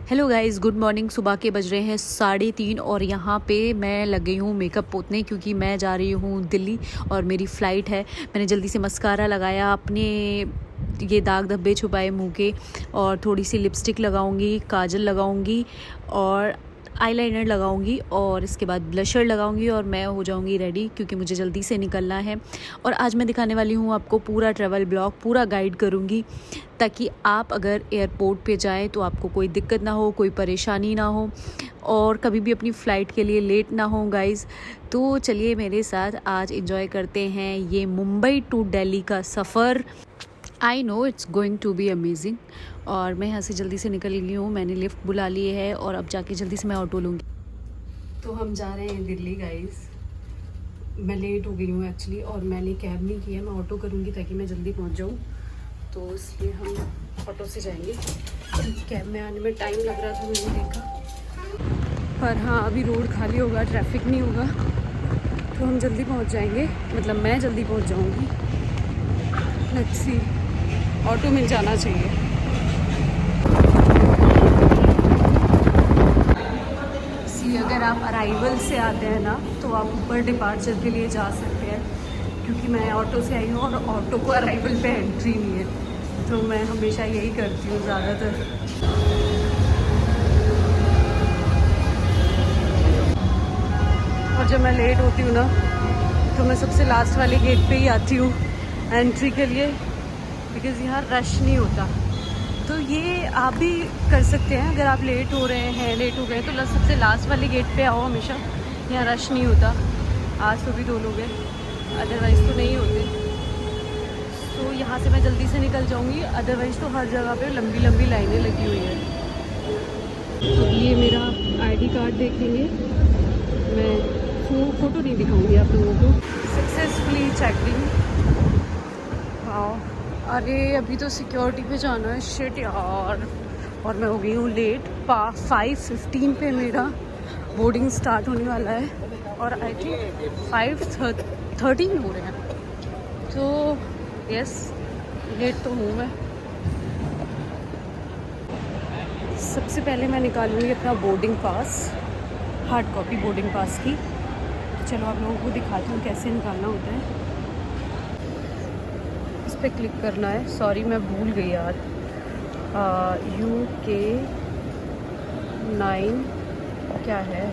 Hello guys, good morning. सुबह के बज रहे हैं 3:30 और यहाँ पे मैं लग गई हूँ मेकअप पोतने क्योंकि मैं जा रही हूँ दिल्ली और मेरी फ़्लाइट है। मैंने जल्दी से मस्कारा लगाया, अपने ये दाग धब्बे छुपाए मुँह के, और थोड़ी सी लिपस्टिक लगाऊंगी, काजल लगाऊंगी और आईलाइनर लगाऊंगी और इसके बाद ब्लशर लगाऊंगी और मैं हो जाऊंगी रेडी क्योंकि मुझे जल्दी से निकलना है। और आज मैं दिखाने वाली हूँ आपको पूरा ट्रैवल ब्लॉग, पूरा गाइड करूँगी ताकि आप अगर एयरपोर्ट पे जाएं तो आपको कोई दिक्कत ना हो, कोई परेशानी ना हो और कभी भी अपनी फ़्लाइट के लिए लेट ना हो गाइज़। तो चलिए मेरे साथ आज एंजॉय करते हैं ये मुंबई टू दिल्ली का सफ़र। I know it's going to be amazing. और मैं यहाँ से जल्दी से निकल गई हूँ, मैंने लिफ्ट बुला ली है और अब जाके जल्दी से मैं ऑटो लूँगी। तो हम जा रहे हैं दिल्ली गाइज़। मैं लेट हो गई हूँ एक्चुअली और मैंने कैब नहीं की है, मैं ऑटो करूँगी ताकि मैं जल्दी पहुँच जाऊँ। तो इसलिए हम ऑटो से जाएंगे क्योंकि कैब में आने में टाइम लग रहा था, मैंने देखा। पर हाँ, अभी रोड खाली होगा, ट्रैफिक नहीं होगा तो हम जल्दी पहुँच जाएंगे, मतलब मैं जल्दी पहुँच जाऊँगी। लेट्स सी, ऑटो मिल जाना चाहिए। अगर आप अराइवल से आते हैं ना तो आप ऊपर डिपार्चर के लिए जा सकते हैं क्योंकि मैं ऑटो से आई हूँ और ऑटो को अराइवल पे एंट्री नहीं है, तो मैं हमेशा यही करती हूँ ज़्यादातर। और जब मैं लेट होती हूँ ना तो मैं सबसे लास्ट वाले गेट पे ही आती हूँ एंट्री के लिए बिकॉज़ यहाँ रश नहीं होता। तो ये आप भी कर सकते हैं, अगर आप लेट हो रहे हैं, लेट हो गए तो सबसे लास्ट वाले गेट पे आओ हमेशा, यहाँ रश नहीं होता। आज तो भी 2 लोग हैं, अदरवाइज़ तो नहीं होते। तो यहाँ से मैं जल्दी से निकल जाऊँगी, अदरवाइज़ तो हर जगह पे लंबी लंबी लाइनें लगी हुई हैं। तो ये मेरा आईडी कार्ड देखेंगे, मैं फ़ोटो नहीं दिखाऊँगी आप लोगों को। Successfully checking. हाँ, अरे अभी तो सिक्योरिटी पे जाना है, शिट यार। और मैं हो गई हूँ लेट। 5:15 पे मेरा बोर्डिंग स्टार्ट होने वाला है और आई थिंक 5:13 हो रहे हैं, तो यस लेट तो हूँ मैं। सबसे पहले मैं निकालूंगी अपना boarding pass, hard copy boarding pass की। चलो आप लोगों को दिखाती हूँ कैसे निकालना होता है। पे क्लिक करना है, सॉरी मैं भूल गई यार। UK 9 क्या है,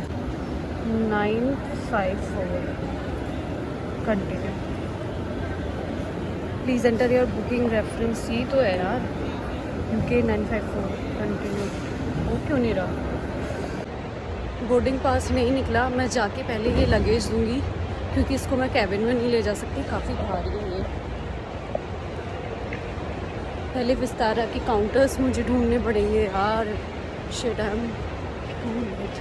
954 continue. Please enter your booking reference, ये तो है यार UK 954 कंटिन्यू। वो क्यों नहीं रहा? बोर्डिंग पास नहीं निकला। मैं जाके पहले ये लगेज दूंगी क्योंकि इसको मैं कैबिन में नहीं ले जा सकती, काफ़ी भारी है ये। पहले विस्तारा के काउंटर्स मुझे ढूंढने पड़ेंगे यार, shit I am too late.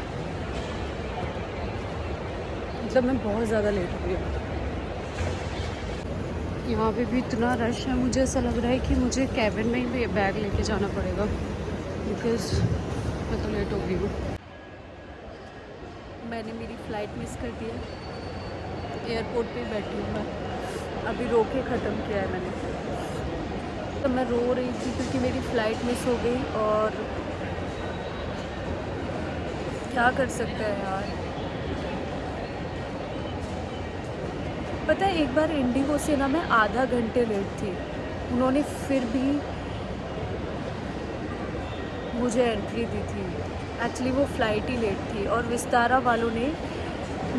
मतलब मैं बहुत ज़्यादा लेट हो गई हूँ। यहाँ पे भी इतना रश है, मुझे ऐसा लग रहा है कि मुझे कैबिन में ही बैग लेके जाना पड़ेगा बिकॉज़ मैं तो लेट हो गई हूँ। मैंने मेरी फ़्लाइट मिस कर दी है, एयरपोर्ट पे बैठी हूँ मैं, अभी रो के ख़त्म किया है मैंने। तो मैं रो रही थी क्योंकि मेरी फ़्लाइट मिस हो गई और क्या कर सकते हैं यार। पता है एक बार इंडिगो से ना मैं आधा घंटे लेट थी, उन्होंने फिर भी मुझे एंट्री दी थी। एक्चुअली वो फ़्लाइट ही लेट थी और विस्तारा वालों ने,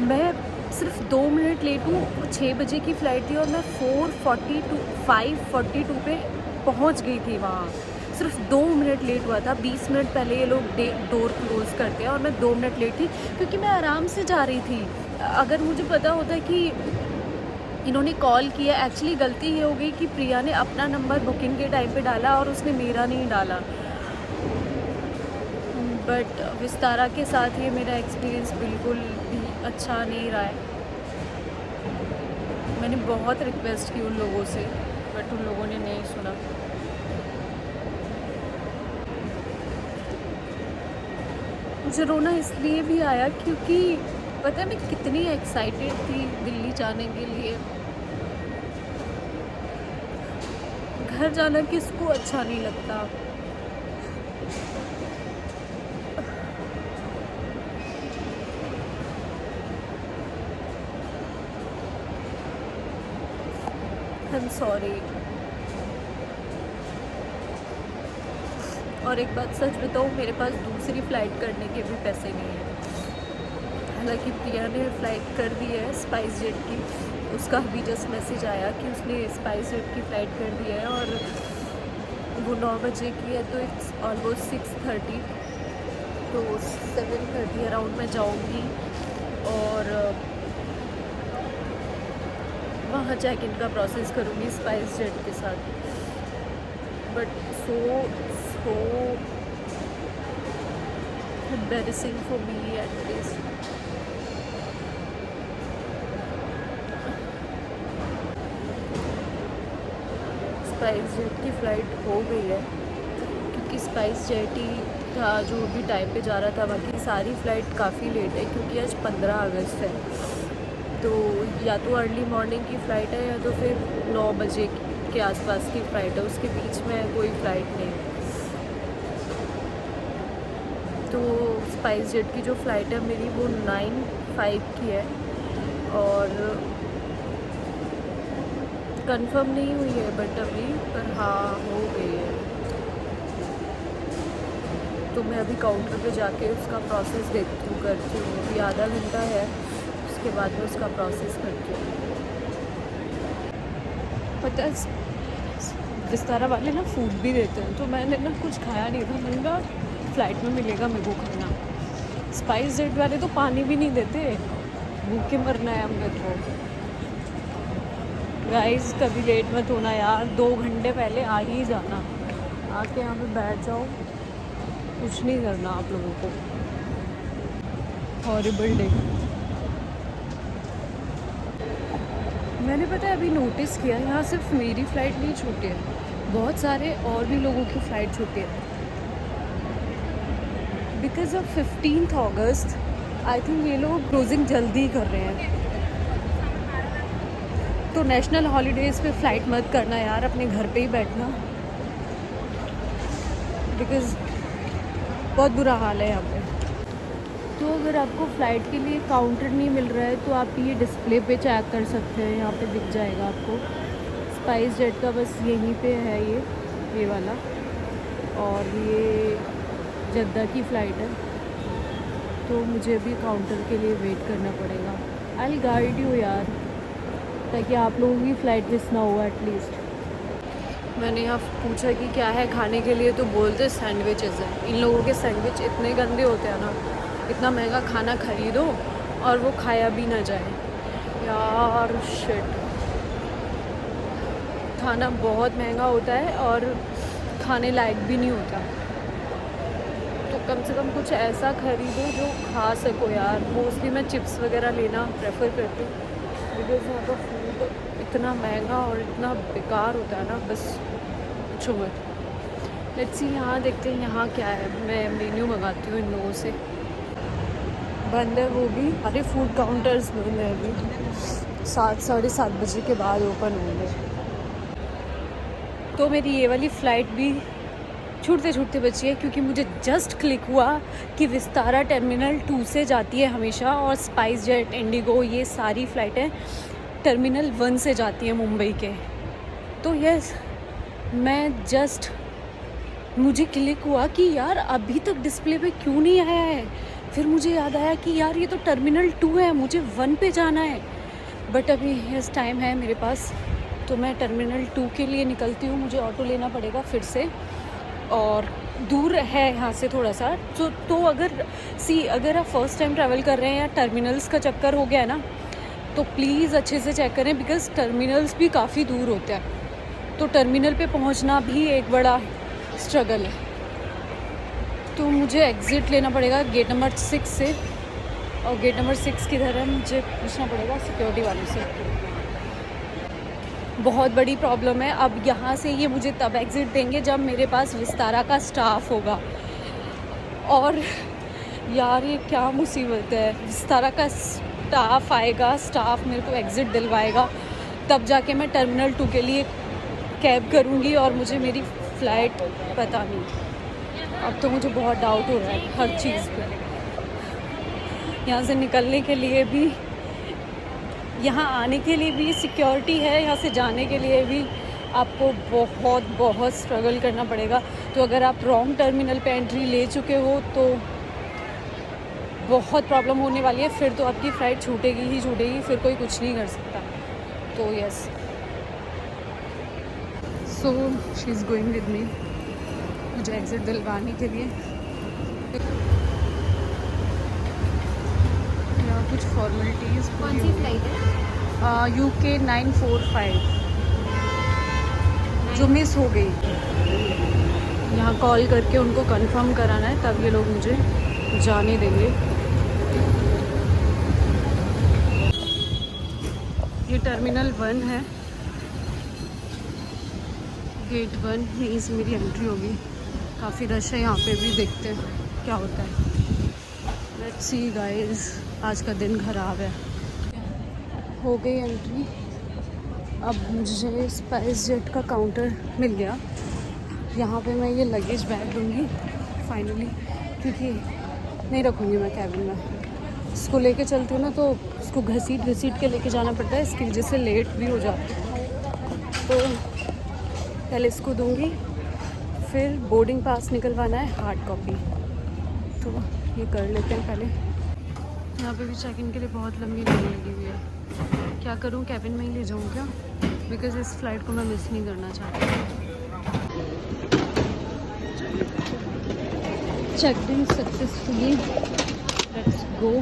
मैं सिर्फ 2 मिनट लेट हूँ, 6 बजे की फ़्लाइट थी और मैं 5:42 पे पहुंच गई थी वहाँ। सिर्फ 2 मिनट लेट हुआ था। 20 मिनट पहले ये लोग डोर क्लोज़ करते हैं और मैं 2 मिनट लेट थी क्योंकि मैं आराम से जा रही थी। अगर मुझे पता होता कि इन्होंने कॉल किया, एक्चुअली गलती ये हो गई कि प्रिया ने अपना नंबर बुकिंग के टाइम पे डाला और उसने मेरा नहीं डाला। बट विस्तारा के साथ ये मेरा एक्सपीरियंस बिल्कुल भी अच्छा नहीं रहा है। मैंने बहुत रिक्वेस्ट की उन लोगों से बट उन लोगों ने नहीं सुना। मुझे रोना इसलिए भी आया क्योंकि पता है मैं कितनी एक्साइटेड थी दिल्ली जाने के लिए। घर जाना किसको अच्छा नहीं लगता। I am sorry. और एक बात सच बताऊँ, मेरे पास दूसरी फ़्लाइट करने के भी पैसे नहीं हैं। हालांकि प्रिया ने फ़्लाइट कर दी है स्पाइस जेट की, उसका भी जस्ट मैसेज आया कि उसने स्पाइस जेट की फ़्लाइट कर दी है और वो 9 बजे की है, तो इट्स ऑलमोस्ट 6:30, तो 7:30 अराउंड मैं जाऊँगी और वहाँ चेक इन का प्रोसेस करूँगी स्पाइस जेट के साथ। But so embarrassing for me at least. Spice jet की फ़्लाइट हो गई है, क्योंकि स्पाइस जेट ही था जो भी टाइम पे जा रहा था। बाकी सारी फ़्लाइट काफ़ी लेट है, क्योंकि आज 15 अगस्त है, तो या तो अर्ली मॉर्निंग की फ़्लाइट है या तो फिर 9 बजे के आसपास की फ़्लाइट है, उसके बीच में कोई फ़्लाइट नहीं है। तो स्पाइस जेट की जो फ़्लाइट है मेरी, वो 9:05 की है और कंफर्म नहीं हुई है बट अभी, पर हाँ हो गई है। तो मैं अभी काउंटर पे जाके उसका प्रोसेस देखती हूँ, करती हूँ। अभी आधा घंटा है, उसके बाद में उसका प्रोसेस करती हूँ। पता है विस्तारा वाले ना फूड भी देते हैं, तो मैंने ना कुछ खाया नहीं था। मैंने कहा फ़्लाइट में मिलेगा मेरे को खाना। स्पाइस जेट वाले तो पानी भी नहीं देते, भूखे मरना है हम लोग को। गाइस कभी लेट मत होना यार, 2 घंटे पहले आ ही जाना, आके यहाँ पे बैठ जाओ, कुछ नहीं करना आप लोगों को। Horrible day. मैंने पता है अभी नोटिस किया, यहाँ सिर्फ मेरी फ़्लाइट नहीं छूटी है, बहुत सारे और भी लोगों की फ़्लाइट छूटी है। Because of 15 August I think ये लोग क्लोजिंग जल्दी ही कर रहे हैं। तो नेशनल हॉलीडेज़ पे फ़्लाइट मत करना यार, अपने घर पे ही बैठना, बिकॉज़ बहुत बुरा हाल है यहाँ पे। तो अगर आपको फ़्लाइट के लिए काउंटर नहीं मिल रहा है तो आप ये डिस्प्ले पे चेक कर सकते हैं, यहाँ पे दिख जाएगा आपको। स्पाइस जेट का बस यहीं पे है ये वाला, और ये जद्दा की फ़्लाइट है, तो मुझे भी काउंटर के लिए वेट करना पड़ेगा। आई विल गाइड यू यार, ताकि आप लोगों की फ़्लाइट मिस ना हो एटलीस्ट। मैंने यहाँ पूछा कि क्या है खाने के लिए, तो बोलते सैंडविचेज़ हैं। इन लोगों के सैंडविच इतने गंदे होते हैं ना, इतना महंगा खाना खरीदो और वो खाया भी ना जाए यार। शिट, खाना बहुत महंगा होता है और खाने लायक भी नहीं होता। तो कम से कम कुछ ऐसा खरीदो जो खा सको यार। मोस्टली मैं चिप्स वगैरह लेना प्रेफर करती हूँ, बिकॉज़ यहाँ का फूड इतना महंगा और इतना बेकार होता है ना, बस पूछो मत। लेट्स सी, यहाँ देखते हैं यहाँ क्या है। मैं मेन्यू मंगाती हूँ इन लोगों से। बंद है वो भी, सारे फूड काउंटर्स बंद है अभी। 7 साढ़े 7 बजे के बाद ओपन होंगे। तो मेरी ये वाली फ़्लाइट भी छूटते छूटते बची है, क्योंकि मुझे जस्ट क्लिक हुआ कि विस्तारा टर्मिनल 2 से जाती है हमेशा, और स्पाइस जेट, इंडिगो, ये सारी फ़्लाइटें टर्मिनल 1 से जाती हैं मुंबई के। तो यस, मैं जस्ट, मुझे क्लिक हुआ कि यार अभी तक डिस्प्ले पे क्यों नहीं आया है। फिर मुझे याद आया कि यार ये तो टर्मिनल 2 है, मुझे 1 पे जाना है। बट अभी यस टाइम है मेरे पास, तो मैं टर्मिनल 2 के लिए निकलती हूँ। मुझे ऑटो लेना पड़ेगा फिर से, और दूर है यहाँ से थोड़ा सा। तो अगर आप फर्स्ट टाइम ट्रैवल कर रहे हैं या टर्मिनल्स का चक्कर हो गया है ना, तो प्लीज़ अच्छे से चेक करें, बिकॉज़ टर्मिनल्स भी काफ़ी दूर होते हैं। तो टर्मिनल पे पहुँचना भी एक बड़ा स्ट्रगल है। तो मुझे एग्ज़िट लेना पड़ेगा गेट नंबर 6 से, और गेट नंबर 6 किधर है मुझे पूछना पड़ेगा सिक्योरिटी वालों से। बहुत बड़ी प्रॉब्लम है। अब यहाँ से ये मुझे तब एग्ज़िट देंगे जब मेरे पास विस्तारा का स्टाफ होगा, और यार ये क्या मुसीबत है। विस्तारा का स्टाफ आएगा, स्टाफ मेरे को एग्ज़िट दिलवाएगा, तब जाके मैं टर्मिनल 2 के लिए कैब करूँगी, और मुझे मेरी फ़्लाइट पता नहीं। अब तो मुझे बहुत डाउट हो रहा है हर चीज़ पे। यहाँ से निकलने के लिए भी यहाँ आने के लिए भी सिक्योरिटी है, यहाँ से जाने के लिए भी आपको बहुत बहुत स्ट्रगल करना पड़ेगा। तो अगर आप रॉन्ग टर्मिनल पे एंट्री ले चुके हो तो बहुत प्रॉब्लम होने वाली है, फिर तो आपकी फ़्लाइट छूटेगी ही छूटेगी, फिर कोई कुछ नहीं कर सकता। तो yes, so she is going with me मुझे एग्ज़िट दिलवाने के लिए। यहाँ कुछ फॉर्मेलिटीज़। कौन सी फ्लाइट है? UK 945 जो मिस हो गई। यहाँ कॉल करके उनको कंफर्म कराना है, तब ये लोग मुझे जाने देंगे। ये टर्मिनल 1 है, गेट 1 यहीं से मेरी एंट्री होगी। काफ़ी रश है यहाँ पे भी, देखते हैं क्या होता है। लेट्स सी गाइस, आज का दिन ख़राब है। हो गई एंट्री। अब मुझे स्पाइस जेट का काउंटर मिल गया। यहाँ पे मैं ये लगेज बैग दूँगी फाइनली, क्योंकि नहीं रखूँगी मैं कैबिन में। इसको लेके चलती हूँ ना तो इसको घसीट के लेके जाना पड़ता है, इसकी वजह से लेट भी हो जाती है। तो पहले इसको दूँगी, फिर बोर्डिंग पास निकलवाना है, हार्ड कॉपी। तो ये कर लेते हैं पहले। यहाँ पे भी चेक इन के लिए बहुत लंबी लाइन लगी हुई है। क्या करूँ, कैबिन में ही ले जाऊँ क्या? बिकॉज़ इस फ्लाइट को मैं मिस नहीं करना चाहती। Check in successfully, let's go.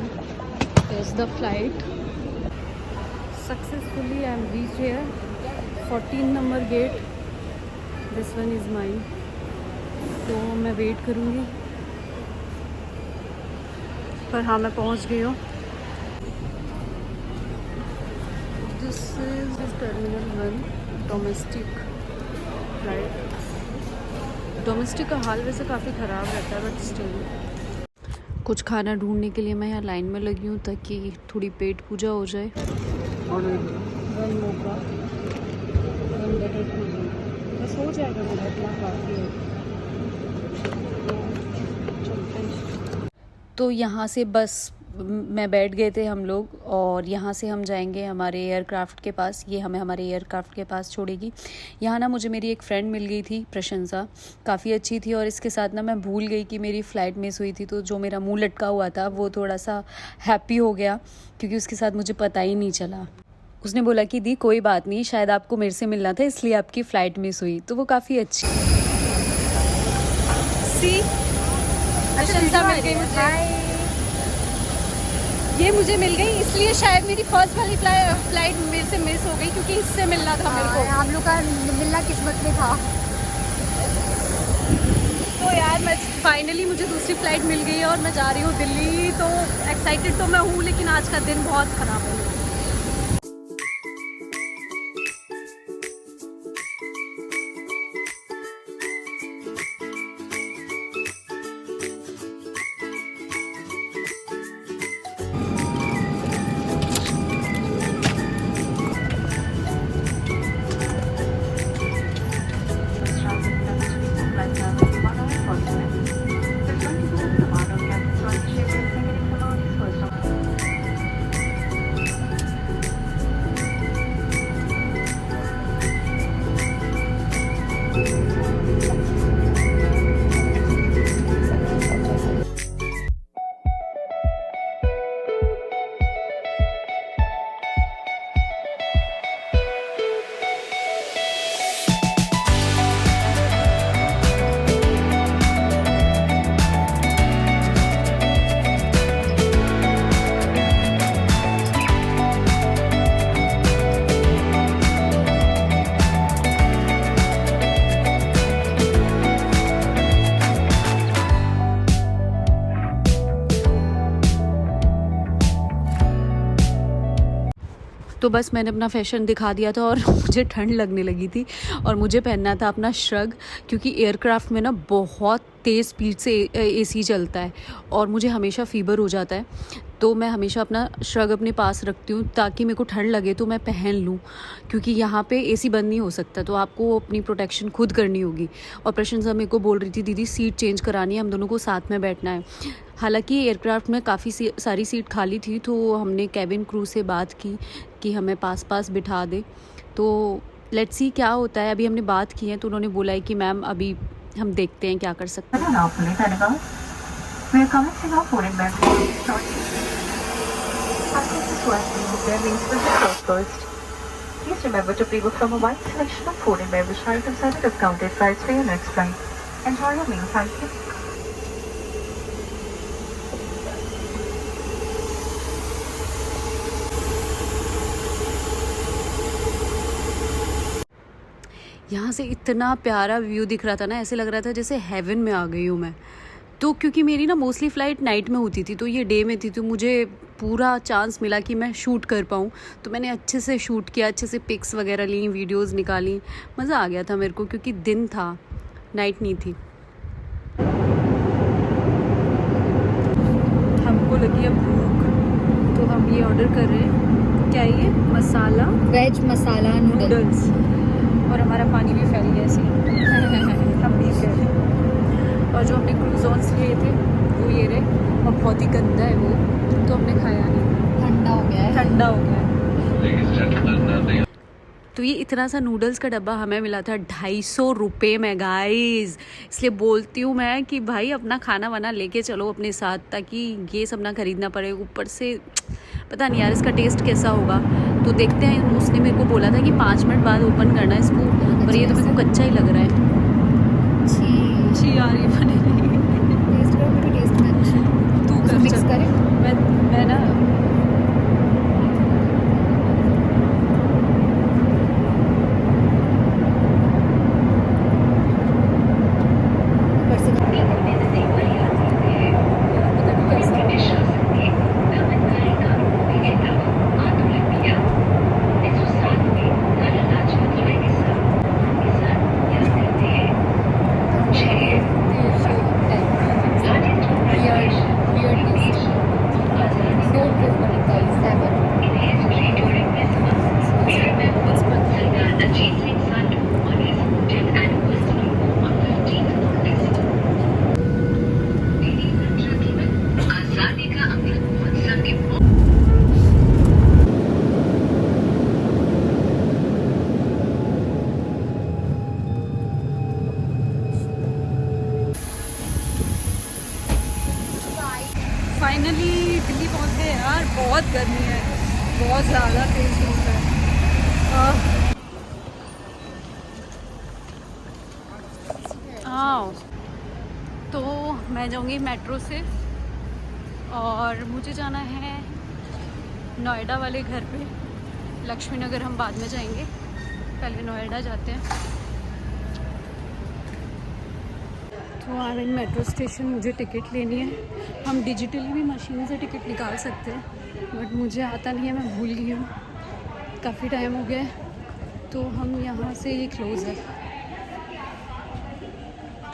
There's the flight. Successfully I am reached here. 14 number gate. This one is mine. तो मैं वेट करूँगी, पर हाँ मैं पहुँच गई हूँ। This is Terminal 1 domestic flight. Domestic का हाल वैसे काफ़ी ख़राब रहता है, बट स्टिल कुछ खाना ढूंढने के लिए मैं यहाँ लाइन में लगी हूँ ताकि थोड़ी पेट पूजा हो जाए। बस हो जाएगा मेरा, इतना काफ़ी है। तो यहाँ से बस में बैठ गए थे हम लोग, और यहाँ से हम जाएंगे हमारे एयरक्राफ्ट के पास। ये हमें हमारे एयरक्राफ्ट के पास छोड़ेगी। यहाँ ना मुझे मेरी एक फ़्रेंड मिल गई थी, प्रशंसा, काफ़ी अच्छी थी। और इसके साथ ना मैं भूल गई कि मेरी फ़्लाइट मिस हुई थी, तो जो मेरा मुंह लटका हुआ था वो थोड़ा सा हैप्पी हो गया, क्योंकि उसके साथ मुझे पता ही नहीं चला। उसने बोला कि दी कोई बात नहीं, शायद आपको मेरे से मिलना था इसलिए आपकी फ़्लाइट मिस हुई। तो वो काफ़ी अच्छी प्रशंसा मिल गई मुझे। ये मुझे मिल गई, इसलिए शायद मेरी फर्स्ट वाली फ्लाइट मेरे से मिस हो गई, क्योंकि इससे मिलना था मेरे को। आप लोग का मिलना किस्मत में था। तो यार मैं फाइनली मुझे दूसरी फ़्लाइट मिल गई है और मैं जा रही हूँ दिल्ली। तो एक्साइटेड तो मैं हूँ, लेकिन आज का दिन बहुत ख़राब है। तो बस मैंने अपना फ़ैशन दिखा दिया था और मुझे ठंड लगने लगी थी, और मुझे पहनना था अपना श्रग, क्योंकि एयरक्राफ्ट में ना बहुत तेज़ स्पीड से एसी चलता है और मुझे हमेशा फ़ीवर हो जाता है। तो मैं हमेशा अपना श्रग अपने पास रखती हूँ ताकि मेरे को ठंड लगे तो मैं पहन लूँ, क्योंकि यहाँ पे एसी बंद नहीं हो सकता, तो आपको अपनी प्रोटेक्शन खुद करनी होगी। और प्रशंसा मेरे को बोल रही थी दीदी सीट चेंज करानी है, हम दोनों को साथ में बैठना है। हालांकि एयरक्राफ्ट में काफ़ी सारी सीट खाली थी, तो हमने कैबिन क्रू से बात की कि हमें पास पास बिठा दे। तो लेट्स सी क्या होता है। अभी हमने बात की है तो उन्होंने बोला है कि मैम अभी हम देखते हैं क्या कर सकते हैं। Please remember to pre-book from a wide selection of food and beverage items at a discounted price for your next flight. Enjoy your meal, thank you. यहाँ से इतना प्यारा व्यू दिख रहा था ना, ऐसे लग रहा था जैसे हेवन में आ गई हूँ मैं। तो क्योंकि मेरी ना मोस्टली फ़्लाइट नाइट में होती थी, तो ये डे में थी, तो मुझे पूरा चांस मिला कि मैं शूट कर पाऊँ। तो मैंने अच्छे से शूट किया, अच्छे से पिक्स वगैरह ली, वीडियोस निकाली, मज़ा आ गया था मेरे को, क्योंकि दिन था, नाइट नहीं थी। हमको लगी है भूख, तो हम ये ऑर्डर कर रहे हैं, क्या ये मसाला वेज मसाला नूडल्स। और हमारा पानी भी फैल गया ऐसे हम भी गए। और जो हमने क्रूज़ॉन्स लिए थे वो ये रहे, और बहुत ही गंदा है वो, तो हमने खाया नहीं, ठंडा हो गया है। ठंडा हो गया है। तो ये इतना सा नूडल्स का डब्बा हमें मिला था 250 रुपये में गाइस। इसलिए बोलती हूँ मैं कि भाई अपना खाना वाना लेके चलो अपने साथ, ताकि ये सब ना खरीदना पड़े। ऊपर से पता नहीं यार इसका टेस्ट कैसा होगा, तो देखते हैं। उसने मेरे को बोला था कि 5 मिनट बाद ओपन करना है इसको, पर ये तो मेरे को कच्चा ही लग रहा है। छी यार ये बने टेस्ट करो, मेरे टेस्ट में अच्छा। तू कर मिक्स करें। मैं ना फाइनली दिल्ली पहुंच गए यार। बहुत गर्मी है, बहुत ज़्यादा तेज धूप है। आओ तो मैं जाऊंगी मेट्रो से, और मुझे जाना है नोएडा वाले घर पे। लक्ष्मी नगर हम बाद में जाएंगे, पहले नोएडा जाते हैं। तो आ रही मेट्रो स्टेशन, मुझे टिकट लेनी है। हम डिजिटली भी मशीन से टिकट निकाल सकते हैं, बट मुझे आता नहीं है, मैं भूल गई हूँ, काफ़ी टाइम हो गया है। तो हम यहाँ से, ये क्लोज़ है,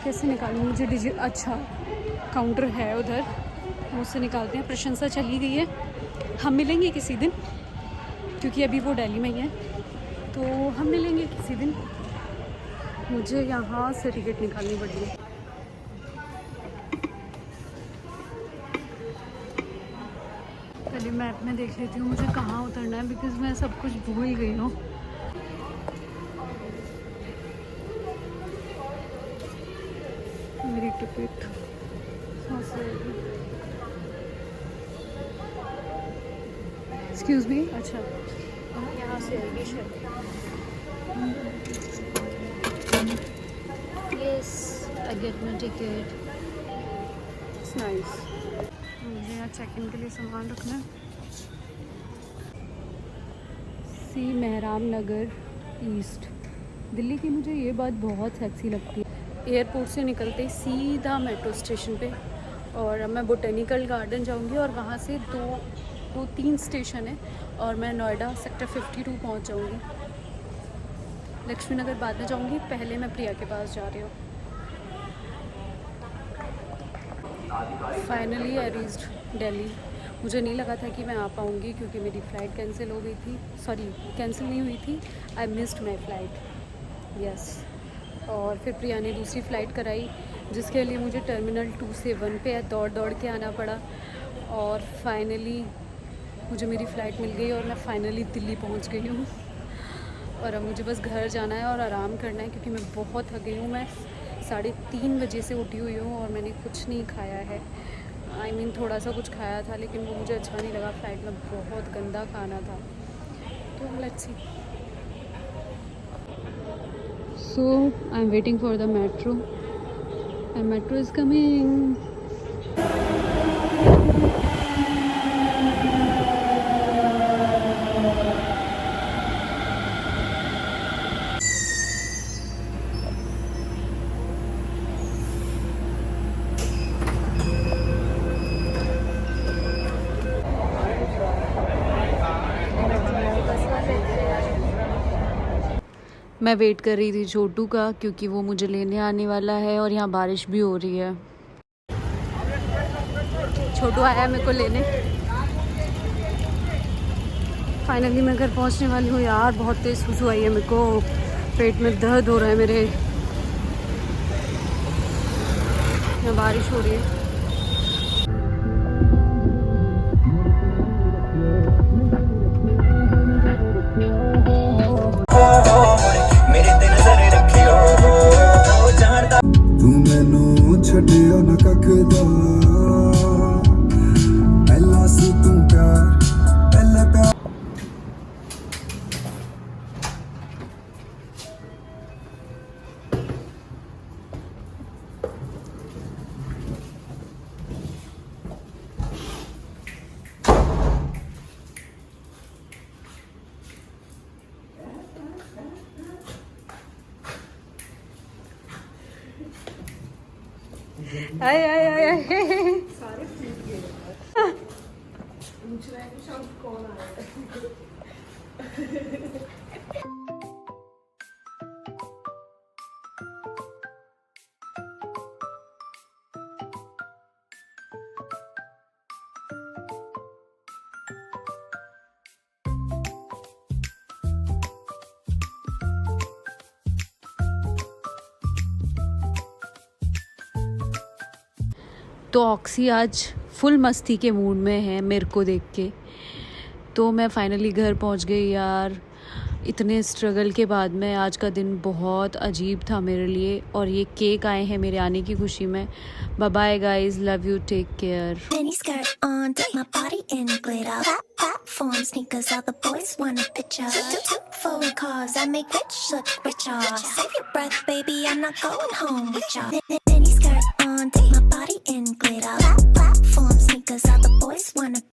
कैसे निकालूँ मुझे अच्छा काउंटर है उधर, मुझसे निकालते हैं। प्रशंसा चली गई है, हम मिलेंगे किसी दिन, क्योंकि अभी वो दिल्ली में ही है, तो हम मिलेंगे किसी दिन। मुझे यहाँ से टिकट निकालनी पड़ेगी। पहले मैप में देख लेती हूँ मुझे कहाँ उतरना है, बिकॉज मैं सब कुछ भूल गई हूँ। मेरी टिकट एक्सक्यूज़ मी, अच्छा यहाँ से आएगी शायद। Yes I get my ticket, it's nice. मुझे यहाँ चेक इन के लिए सामान रखना है। सी मेहराम नगर ईस्ट दिल्ली की। मुझे ये बात बहुत सेक्सी लगती है, एयरपोर्ट से निकलते ही सीधा मेट्रो स्टेशन पे, और अब मैं बोटेनिकल गार्डन जाऊंगी, और वहाँ से दो तीन स्टेशन है, और मैं नोएडा सेक्टर 52 पहुँच जाऊंगी। लक्ष्मी नगर बाद में जाऊंगी, पहले मैं प्रिया के पास जा रही हूँ। Finally I reached Delhi. मुझे नहीं लगा था कि मैं आ पाऊँगी क्योंकि मेरी फ़्लाइट कैंसिल हो गई थी, सॉरी कैंसिल नहीं हुई थी, I missed my flight, yes. और फिर प्रिया ने दूसरी फ़्लाइट कराई जिसके लिए मुझे टर्मिनल 2 से 1 पे दौड़ दौड़ के आना पड़ा और फाइनली मुझे मेरी फ़्लाइट मिल गई और मैं फ़ाइनली दिल्ली पहुंच गई हूँ। और अब मुझे बस घर जाना है और आराम करना है क्योंकि मैं बहुत थक गई हूँ। मैं 3:30 बजे से उठी हुई हूँ और मैंने कुछ नहीं खाया है। I mean, थोड़ा सा कुछ खाया था लेकिन वो मुझे अच्छा नहीं लगा, फ़्लाइट में बहुत गंदा खाना था। तो let's see. So I am waiting for the metro and metro is coming. मैं वेट कर रही थी छोटू का क्योंकि वो मुझे लेने आने वाला है और यहाँ बारिश भी हो रही है। छोटू आया मेरे को लेने। फाइनली मैं घर पहुँचने वाली हूँ यार। बहुत तेज़ सुसु आई है मेरे को, पेट में दर्द हो रहा है मेरे। यहाँ बारिश हो रही है। तू मैनू छड्डियो ना ककदा पहला सी तू प्यार पहले प्यार। आए आए आए आए। तो ऑक्सी आज फुल मस्ती के मूड में है मेरे को देख के। तो मैं फाइनली घर पहुंच गई यार। इतने स्ट्रगल के बाद में आज का दिन बहुत अजीब था मेरे लिए। और ये केक आए हैं मेरे आने की खुशी में। Bye bye guys, love you, take care. Mini skirt on, dip my body in glitter. Platform sneakers, all the boys want a picture. Two foreign cars, I make rich look richer. Save your breath, baby, I'm not going home with ya. Mini skirt on, dip my body in glitter. Platform sneakers, all the boys want a